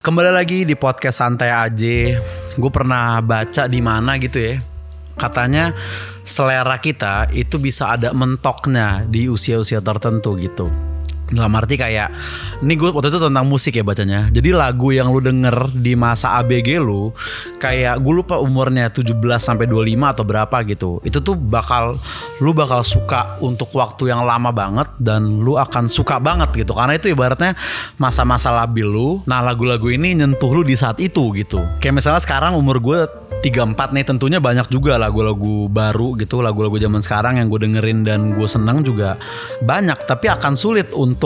Kembali lagi di podcast Santai Aja. Gue pernah baca di mana gitu ya. Katanya selera kita itu bisa ada mentoknya di usia-usia tertentu gitu. Dalam arti kayak, ini gue waktu itu tentang musik ya bacanya. Jadi lagu yang lu denger di masa ABG lu, kayak gue lupa umurnya 17 sampai 25 atau berapa gitu. Itu tuh lu bakal suka untuk waktu yang lama banget dan lu akan suka banget gitu. Karena itu ibaratnya masa-masa labil lu. Nah, lagu-lagu ini nyentuh lu di saat itu gitu. Kayak misalnya sekarang umur gue 34 nih, tentunya banyak juga lagu-lagu baru gitu, lagu-lagu zaman sekarang yang gue dengerin dan gue seneng juga banyak. Tapi akan sulit untuk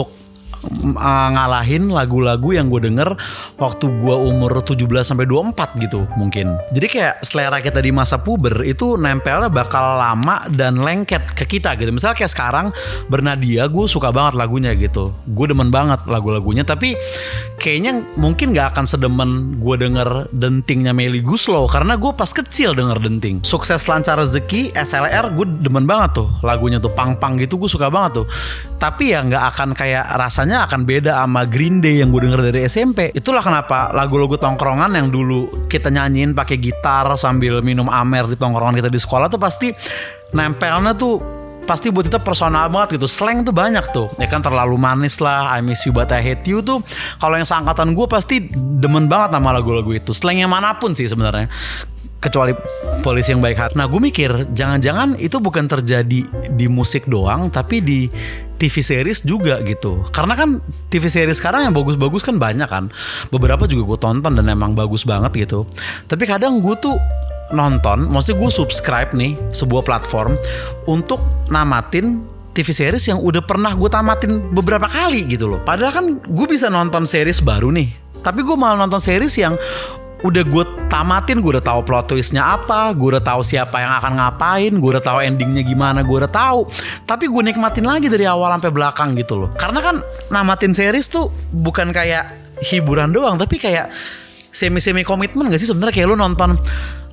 ngalahin lagu-lagu yang gue denger waktu gue umur 17 sampai 24 gitu mungkin. Jadi kayak selera kita di masa puber itu nempelnya bakal lama dan lengket ke kita gitu. Misalnya kayak sekarang Bernadia, gue suka banget lagunya gitu. Gue demen banget lagu-lagunya, tapi kayaknya mungkin gak akan sedemen gue denger Dentingnya Melly Goeslaw karena gue pas kecil denger Denting. Sukses Lancar Rezeki, SLR, gue demen banget tuh lagunya tuh, pang-pang gitu, gue suka banget tuh. Tapi ya gak akan kayak rasanya akan beda sama Green Day yang gue denger dari SMP. Itulah kenapa lagu-lagu tongkrongan yang dulu kita nyanyiin pakai gitar sambil minum amer di tongkrongan kita di sekolah tuh pasti nempelnya tuh pasti buat kita personal banget gitu. Slang tuh banyak tuh ya kan, Terlalu Manis lah, I Miss You But I Hate You tuh kalau yang seangkatan gue pasti demen banget sama lagu-lagu itu. Slangnya manapun sih sebenarnya, kecuali Polisi Yang Baik Hati. Nah, gue mikir jangan-jangan itu bukan terjadi di musik doang, tapi di TV series juga gitu. Karena kan TV series sekarang yang bagus-bagus kan banyak kan. Beberapa juga gue tonton dan emang bagus banget gitu. Tapi kadang gue tuh nonton, maksudnya gue subscribe nih sebuah platform untuk namatin TV series yang udah pernah gue tamatin beberapa kali gitu loh. Padahal kan gue bisa nonton series baru nih, tapi gue malah nonton series yang udah gue tamatin, gue udah tahu plot twistnya apa, gue udah tahu siapa yang akan ngapain, gue udah tahu endingnya gimana, gue udah tahu. Tapi gue nikmatin lagi dari awal sampai belakang gitu loh. Karena kan namatin series tuh bukan kayak hiburan doang, tapi kayak semi komitmen gak sih sebenarnya? Kayak lu nonton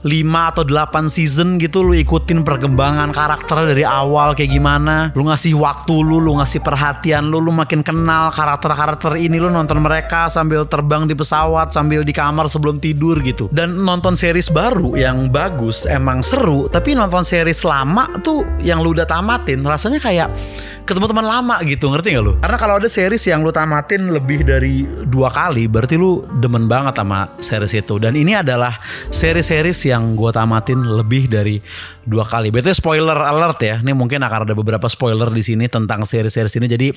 5 atau 8 season gitu, lu ikutin perkembangan karakternya dari awal kayak gimana, lu ngasih waktu lu ngasih perhatian lu makin kenal karakter-karakter ini, lu nonton mereka sambil terbang di pesawat, sambil di kamar sebelum tidur gitu. Dan nonton series baru yang bagus emang seru, tapi nonton series lama tuh yang lu udah tamatin rasanya kayak ketemu teman lama gitu, ngerti gak lu? Karena kalau ada series yang lu tamatin lebih dari 2 kali, berarti lu demen banget sama series itu. Dan ini adalah series-series yang gue tamatin lebih dari 2 kali. Betul, spoiler alert ya. Ini mungkin akan ada beberapa spoiler di sini tentang series-series ini. Jadi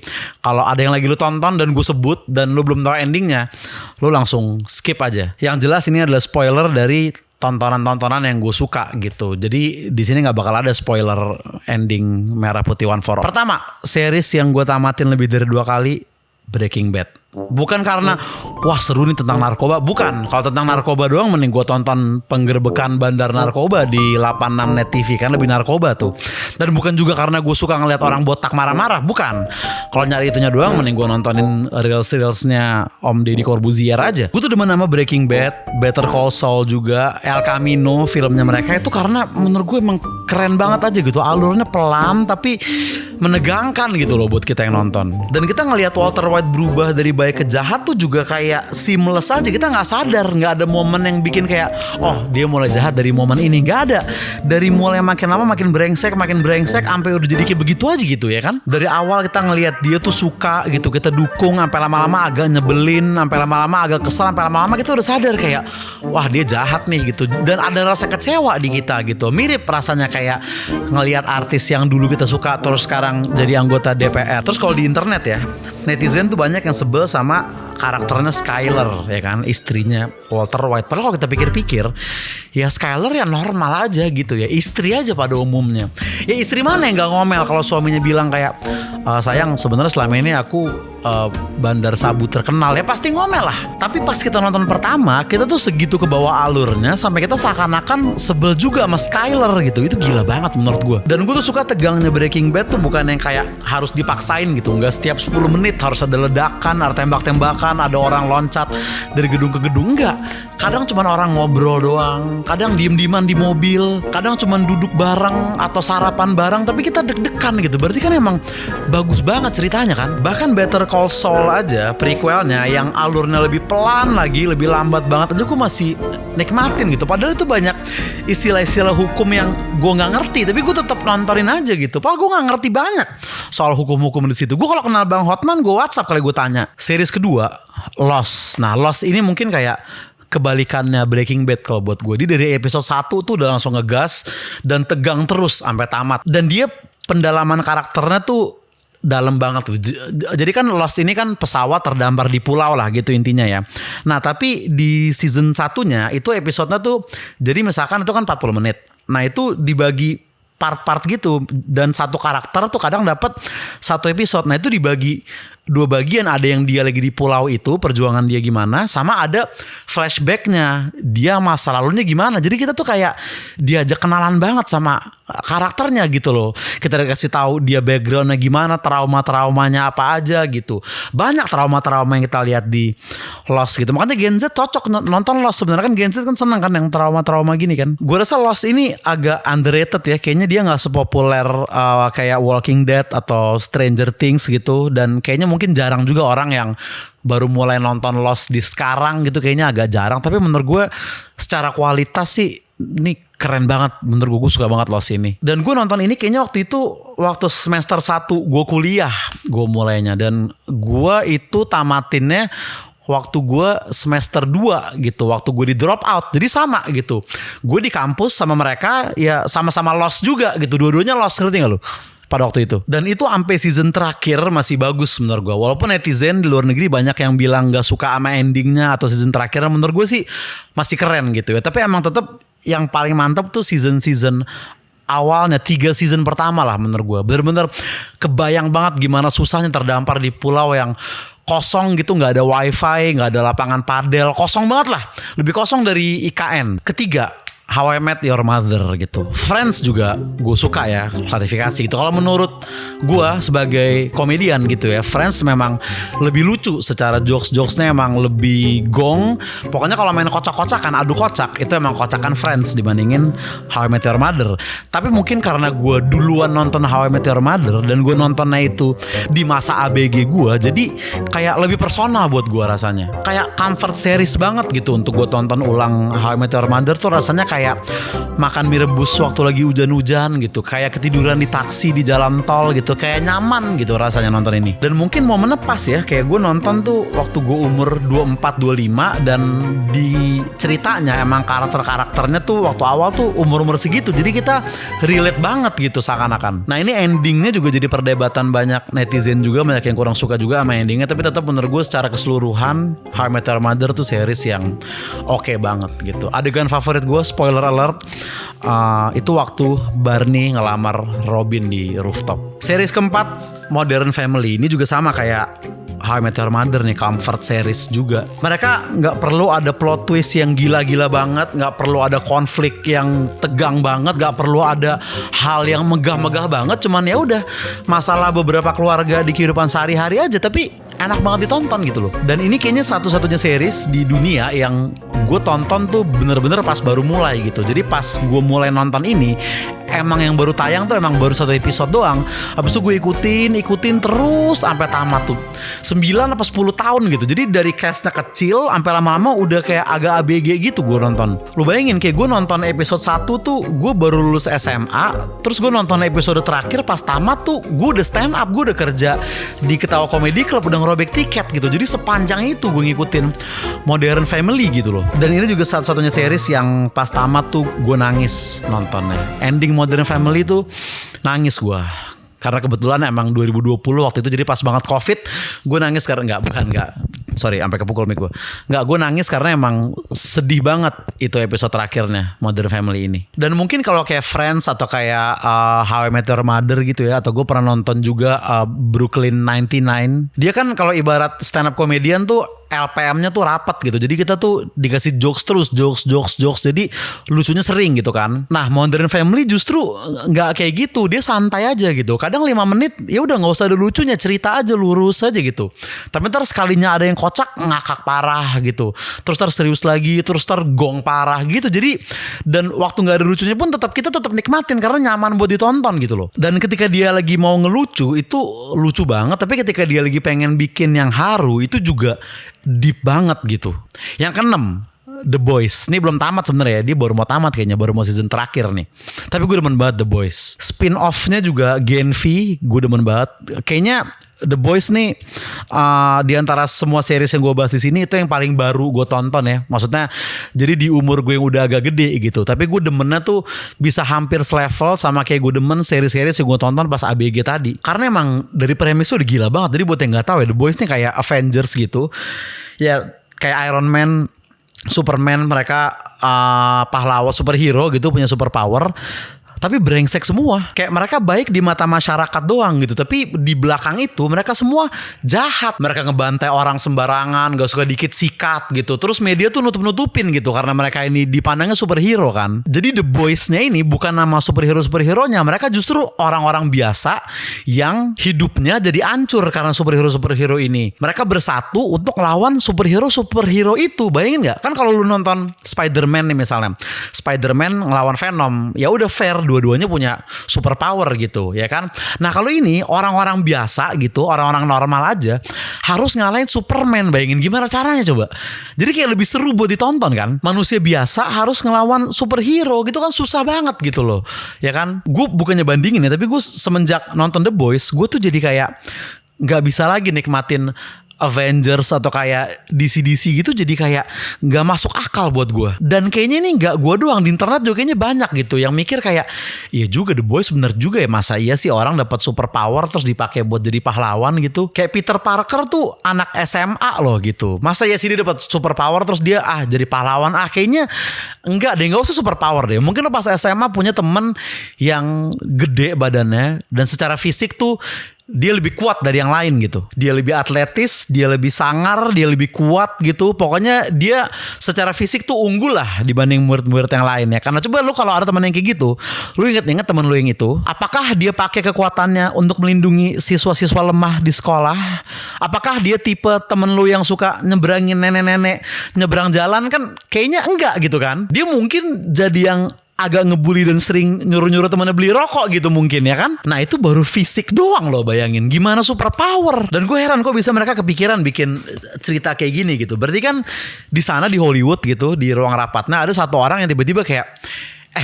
kalau ada yang lagi lu tonton dan gue sebut dan lu belum tahu endingnya, lu langsung skip aja. Yang jelas ini adalah spoiler dari tontonan-tontonan yang gue suka gitu. Jadi di sini nggak bakal ada spoiler ending Merah Putih One for All. Pertama, series yang gue tamatin lebih dari 2 kali, Breaking Bad. Bukan karena wah seru nih tentang narkoba, bukan. Kalau tentang narkoba doang mending gue tonton penggerbekan bandar narkoba di 86 Net TV, kan lebih narkoba tuh. Dan bukan juga karena gue suka ngeliat orang botak marah-marah, bukan. Kalau nyari itunya doang mending gue nontonin Reels-nya Om Deddy Corbuzier aja. Gue tuh demen sama Breaking Bad, Better Call Saul juga, El Camino, filmnya mereka itu karena menurut gue emang keren banget aja gitu. Alurnya pelan tapi menegangkan gitu loh buat kita yang nonton. Dan kita ngelihat Walter White berubah dari baik ke jahat tuh juga kayak seamless aja. Kita gak sadar, gak ada momen yang bikin kayak oh dia mulai jahat dari momen ini. Gak ada. Dari mulai makin lama makin brengsek sampai udah jadi kayak begitu aja gitu ya kan. Dari awal kita ngelihat dia tuh suka gitu, kita dukung, sampai lama-lama agak nyebelin, sampai lama-lama agak kesel, sampai lama-lama kita udah sadar kayak wah dia jahat nih gitu. Dan ada rasa kecewa di kita gitu. Mirip rasanya kayak ngelihat artis yang dulu kita suka terus sekarang jadi anggota DPR. Terus kalau di internet ya, netizen tuh banyak yang sebel sama karakternya Skyler ya kan, istrinya Walter White. Padahal kalau kita pikir-pikir ya Skyler ya normal aja gitu ya, istri aja pada umumnya. Ya istri mana yang gak ngomel kalau suaminya bilang kayak sayang sebenarnya selama ini aku bandar sabu terkenal, ya pasti ngomel lah. Tapi pas kita nonton pertama, kita tuh segitu ke bawah alurnya sampai kita seakan-akan sebel juga sama Skyler gitu. Itu gila banget menurut gue. Dan gue tuh suka tegangnya Breaking Bad tuh bukan yang kayak harus dipaksain gitu. Nggak setiap 10 menit harus ada ledakan, ada tembak-tembakan, ada orang loncat dari gedung ke gedung. Enggak. Kadang cuma orang ngobrol doang, kadang diem-dieman di mobil, kadang cuma duduk bareng atau sarapan bareng, tapi kita deg-degan gitu. Berarti kan emang bagus banget ceritanya kan. Bahkan Better Call Saul aja prequelnya yang alurnya lebih pelan lagi, lebih lambat banget aja gue masih nikmatin gitu. Padahal itu banyak istilah-istilah hukum yang gue nggak ngerti, tapi gue tetap nontonin aja gitu. Padahal gue nggak ngerti banyak soal hukum-hukum di situ. Gue kalau kenal Bang Hotman, gue WhatsApp kali gue tanya. Series kedua, Lost. Nah, Lost ini mungkin kayak kebalikannya Breaking Bad kalau buat gue. Dia dari episode 1 tuh udah langsung ngegas dan tegang terus sampai tamat. Dan dia pendalaman karakternya tuh dalam banget tuh. Jadi kan Lost ini kan pesawat terdampar di pulau lah gitu intinya ya. Nah, tapi di season 1-nya itu episodenya tuh, jadi misalkan itu kan 40 menit. Nah, itu dibagi part-part gitu, dan satu karakter tuh kadang dapat satu episode. Nah, itu dibagi dua bagian, ada yang dia lagi di pulau itu, perjuangan dia gimana, sama ada flashbacknya, dia masa lalunya gimana. Jadi kita tuh kayak diajak kenalan banget sama karakternya gitu loh. Kita dikasih tahu dia backgroundnya gimana, trauma-traumanya apa aja gitu. Banyak trauma-trauma yang kita lihat di Lost gitu. Makanya Gen Z cocok nonton Lost. Sebenarnya kan Gen Z kan senang kan yang trauma-trauma gini kan. Gue rasa Lost ini agak underrated ya. Kayaknya dia gak sepopuler kayak Walking Dead atau Stranger Things gitu. Dan kayaknya mungkin jarang juga orang yang baru mulai nonton Lost di sekarang gitu, kayaknya agak jarang. Tapi menurut gue secara kualitas sih ini keren banget. Menurut gue suka banget Lost ini. Dan gue nonton ini kayaknya waktu itu waktu semester 1 gue kuliah gue mulainya. Dan gue itu tamatinnya waktu gue semester 2 gitu, waktu gue di drop out. Jadi sama gitu, gue di kampus sama mereka ya, sama-sama Lost juga gitu. Dua-duanya Lost, ngerti gak lu? Pada waktu itu. Dan itu sampai season terakhir masih bagus menurut gue. Walaupun netizen di luar negeri banyak yang bilang gak suka sama endingnya atau season terakhirnya, menurut gue sih masih keren gitu ya. Tapi emang tetap yang paling mantap tuh season-season awalnya, 3 season pertama lah menurut gue. Bener-bener kebayang banget gimana susahnya terdampar di pulau yang kosong gitu, nggak ada wifi, nggak ada lapangan padel, kosong banget lah, lebih kosong dari IKN. Ketiga, How I Met Your Mother gitu. Friends juga gue suka ya, klarifikasi gitu. Kalau menurut gue sebagai komedian gitu ya, Friends memang lebih lucu secara jokes-jokesnya, emang lebih gong. Pokoknya kalau main kocak-kocakan, adu kocak, itu emang kocakan Friends dibandingin How I Met Your Mother. Tapi mungkin karena gue duluan nonton How I Met Your Mother dan gue nontonnya itu di masa ABG gue, jadi kayak lebih personal buat gue rasanya. Kayak comfort series banget gitu untuk gue tonton ulang. How I Met Your Mother tuh rasanya kayak makan mie rebus waktu lagi hujan-hujan gitu, kayak ketiduran di taksi di jalan tol gitu, kayak nyaman gitu rasanya nonton ini. Dan mungkin momennya pas ya, kayak gue nonton tuh waktu gue umur 24-25, dan di ceritanya emang karakternya tuh waktu awal tuh umur-umur segitu, jadi kita relate banget gitu seakan-akan. Nah, ini endingnya juga jadi perdebatan banyak netizen juga, banyak yang kurang suka juga sama endingnya. Tapi tetap menurut gue secara keseluruhan How I Met Your Mother tuh series yang oke banget gitu. Adegan favorit gue, spoiler alert, itu waktu Barney ngelamar Robin di rooftop. Series keempat, Modern Family. Ini juga sama kayak How I Met Your Mother nih, comfort series juga. Mereka nggak perlu ada plot twist yang gila-gila banget, nggak perlu ada konflik yang tegang banget, nggak perlu ada hal yang megah-megah banget. Cuman ya udah, masalah beberapa keluarga di kehidupan sehari-hari aja, tapi enak banget ditonton gitu loh. Dan ini kayaknya satu-satunya series di dunia yang gue tonton tuh bener-bener pas baru mulai gitu. Jadi pas gue mulai nonton ini, emang yang baru tayang tuh emang baru 1 episode doang. Habis itu gue ikutin terus sampai tamat tuh 9 apa 10 tahun gitu. Jadi dari castnya kecil sampai lama-lama udah kayak agak ABG gitu gue nonton. Lu bayangin, kayak gue nonton episode 1 tuh gue baru lulus SMA, terus gue nonton episode terakhir pas tamat tuh gue udah stand up, gue udah kerja di Ketawa Comedy Club, udah ngerobek tiket gitu. Jadi sepanjang itu gue ngikutin Modern Family gitu loh. Dan ini juga satu-satunya series yang pas tamat tuh gue nangis nontonnya. Ending Modern Family tuh nangis gue. Karena kebetulan emang 2020 waktu itu, jadi pas banget COVID, gue nangis karena sampai kepukul mic gue. Gue nangis karena emang sedih banget itu episode terakhirnya Modern Family ini. Dan mungkin kalau kayak Friends atau kayak How I Met Your Mother gitu ya, atau gue pernah nonton juga Brooklyn 99. Dia kan kalau ibarat stand up comedian tuh LPM-nya tuh rapat gitu. Jadi kita tuh dikasih jokes terus, jokes. Jadi lucunya sering gitu kan. Nah, Modern Family justru nggak kayak gitu. Dia santai aja gitu. Kadang 5 menit ya udah nggak usah ada lucunya, cerita aja lurus aja gitu. Tapi ntar sekalinya ada yang kocak ngakak parah gitu, terus serius lagi, terus gong parah gitu. Jadi dan waktu nggak ada lucunya pun kita tetap nikmatin karena nyaman buat ditonton gitu loh. Dan ketika dia lagi mau ngelucu itu lucu banget, tapi ketika dia lagi pengen bikin yang haru itu juga deep banget gitu. Yang keenam, The Boys. Ini belum tamat sebenarnya ya. Dia baru mau tamat kayaknya. Baru mau season terakhir nih. Tapi gue demen banget The Boys. Spin-off-nya juga Gen V. Gue demen banget. Kayaknya The Boys nih di antara semua series yang gue bahas di sini itu yang paling baru gue tonton ya. Maksudnya jadi di umur gue yang udah agak gede gitu. Tapi gue demennya tuh bisa hampir selevel sama kayak gue demen series-series yang gue tonton pas ABG tadi. Karena emang dari premis tuh udah gila banget. Jadi buat yang gak tahu ya, The Boys nih kayak Avengers gitu. Ya kayak Iron Man, Superman, mereka pahlawan superhero gitu, punya super power, tapi brengsek semua. Kayak mereka baik di mata masyarakat doang gitu, tapi di belakang itu mereka semua jahat. Mereka ngebantai orang sembarangan, gak suka dikit sikat gitu. Terus media tuh nutup-nutupin gitu karena mereka ini dipandangnya superhero kan. Jadi The Boys-nya ini bukan nama superhero-superhero-nya, mereka justru orang-orang biasa yang hidupnya jadi hancur karena superhero-superhero ini. Mereka bersatu untuk lawan superhero-superhero itu. Bayangin gak? Kan kalau lu nonton Spider-Man nih misalnya, Spider-Man ngelawan Venom, ya udah fair, dua-duanya punya super power gitu ya kan. Nah kalau ini orang-orang biasa gitu, orang-orang normal aja harus ngalahin Superman. Bayangin gimana caranya coba. Jadi kayak lebih seru buat ditonton kan. Manusia biasa harus ngelawan superhero gitu kan, susah banget gitu loh ya kan. Gue bukannya bandingin ya, tapi gue semenjak nonton The Boys gue tuh jadi kayak gak bisa lagi nikmatin Avengers atau kayak DC gitu, jadi kayak gak masuk akal buat gue. Dan kayaknya ini gak gue doang, di internet juga kayaknya banyak gitu yang mikir kayak iya juga The Boys bener juga ya, masa iya sih orang dapat super power terus dipakai buat jadi pahlawan gitu. Kayak Peter Parker tuh anak SMA loh gitu, masa iya sih dia dapat super power terus dia jadi pahlawan. Kayaknya enggak deh, gak usah super power deh. Mungkin lo pas SMA punya temen yang gede badannya dan secara fisik tuh dia lebih kuat dari yang lain gitu. Dia lebih atletis, dia lebih sangar, dia lebih kuat gitu. Pokoknya dia secara fisik tuh unggul lah dibanding murid-murid yang lain ya. Karena coba lu kalau ada teman yang kayak gitu, lu inget-inget temen lu yang itu, apakah dia pakai kekuatannya untuk melindungi siswa-siswa lemah di sekolah? Apakah dia tipe temen lu yang suka nyebrangin nenek-nenek nyebrang jalan? Kan kayaknya enggak gitu kan. Dia mungkin jadi yang agak ngebully dan sering nyuruh-nyuruh temannya beli rokok gitu mungkin ya kan. Nah itu baru fisik doang loh, bayangin gimana super power. Dan gue heran kok bisa mereka kepikiran bikin cerita kayak gini gitu. Berarti kan di sana di Hollywood gitu, di ruang rapatnya ada satu orang yang tiba-tiba kayak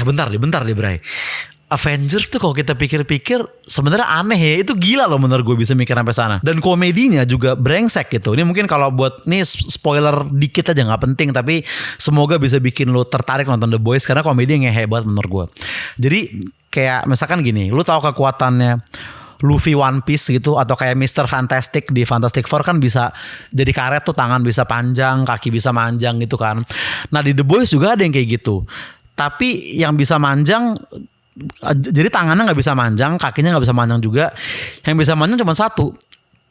bentar deh Bray, Avengers tuh kalau kita pikir-pikir sebenarnya aneh ya. Itu gila loh menurut gue bisa mikir sampai sana. Dan komedinya juga brengsek gitu. Ini mungkin kalau buat nih spoiler dikit aja, nggak penting, tapi semoga bisa bikin lo tertarik nonton The Boys karena komedi yang hebat menurut gue. Jadi kayak misalkan gini, lu tahu kekuatannya Luffy One Piece gitu, atau kayak Mr. Fantastic di Fantastic Four kan bisa jadi karet tuh, tangan bisa panjang, kaki bisa manjang gitu kan. Nah di The Boys juga ada yang kayak gitu. Tapi yang bisa manjang, jadi tangannya nggak bisa manjang, kakinya nggak bisa manjang juga. Yang bisa manjang cuma satu,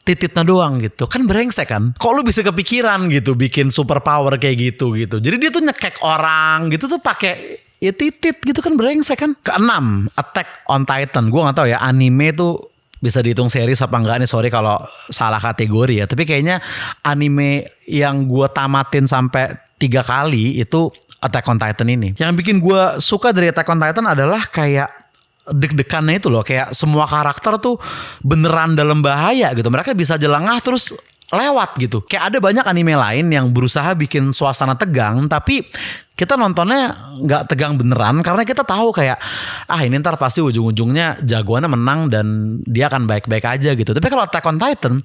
tititnya doang gitu. Kan brengsek kan. Kok lu bisa kepikiran gitu bikin super power kayak gitu. Jadi dia tuh nyekek orang gitu tuh pakai ya titit gitu kan, brengsek kan. Keenam, Attack on Titan. Gue nggak tahu ya anime tuh bisa dihitung series apa enggak nih, sorry kalau salah kategori ya. Tapi kayaknya anime yang gue tamatin sampai 3 kali itu Attack on Titan ini. Yang bikin gue suka dari Attack on Titan adalah kayak deg-degannya itu loh. Kayak semua karakter tuh beneran dalam bahaya gitu. Mereka bisa jelangah terus lewat gitu. Kayak ada banyak anime lain yang berusaha bikin suasana tegang, tapi kita nontonnya gak tegang beneran karena kita tahu kayak ini ntar pasti ujung-ujungnya jagoannya menang dan dia akan baik-baik aja gitu. Tapi kalau Attack on Titan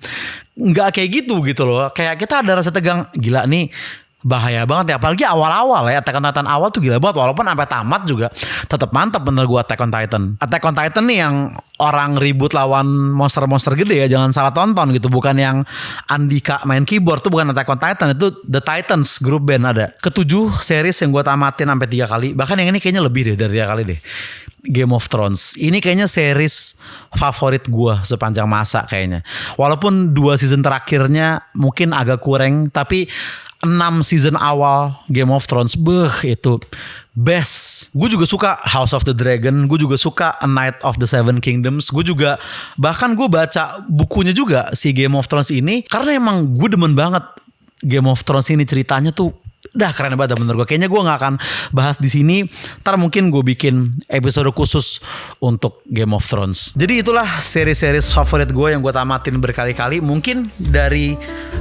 gak kayak gitu loh. Kayak kita ada rasa tegang, gila nih bahaya banget ya, apalagi awal-awal ya. Attack on Titan awal tuh gila banget, walaupun sampai tamat juga tetap mantap bener gue Attack on Titan. Attack on Titan nih yang orang ribut lawan monster-monster gede ya, jangan salah tonton gitu. Bukan yang Andika main keyboard tuh, bukan Attack on Titan, itu The Titans grup band ada. Ketujuh series yang gue tamatin sampai 3 kali, bahkan yang ini kayaknya lebih deh dari 3 kali deh. Game of Thrones. Ini kayaknya series favorit gue sepanjang masa kayaknya. Walaupun 2 season terakhirnya mungkin agak kurang, tapi 6 season awal Game of Thrones itu best. Gue juga suka House of the Dragon, gue juga suka A Night of the Seven Kingdoms. Gue juga bahkan gue baca bukunya juga si Game of Thrones ini karena emang gue demen banget Game of Thrones ini ceritanya tuh udah keren banget menurut gue. Kayaknya gue nggak akan bahas di sini. Ntar mungkin gue bikin episode khusus untuk Game of Thrones. Jadi itulah seri-series favorit gue yang gue tamatin berkali-kali. Mungkin dari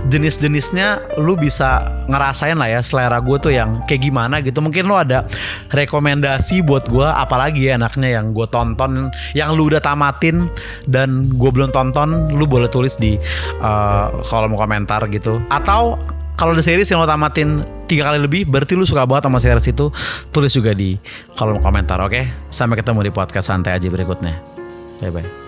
jenis-jenisnya lu bisa ngerasain lah ya selera gue tuh yang kayak gimana gitu. Mungkin lu ada rekomendasi buat gue, apalagi ya enaknya yang gue tonton, yang lu udah tamatin dan gue belum tonton. Lu boleh tulis di kolom komentar gitu. Atau kalau ada series yang lo tamatin 3 kali lebih, berarti lu suka banget sama series itu. Tulis juga di kolom komentar, oke? Sampai ketemu di podcast santai aja berikutnya. Bye-bye.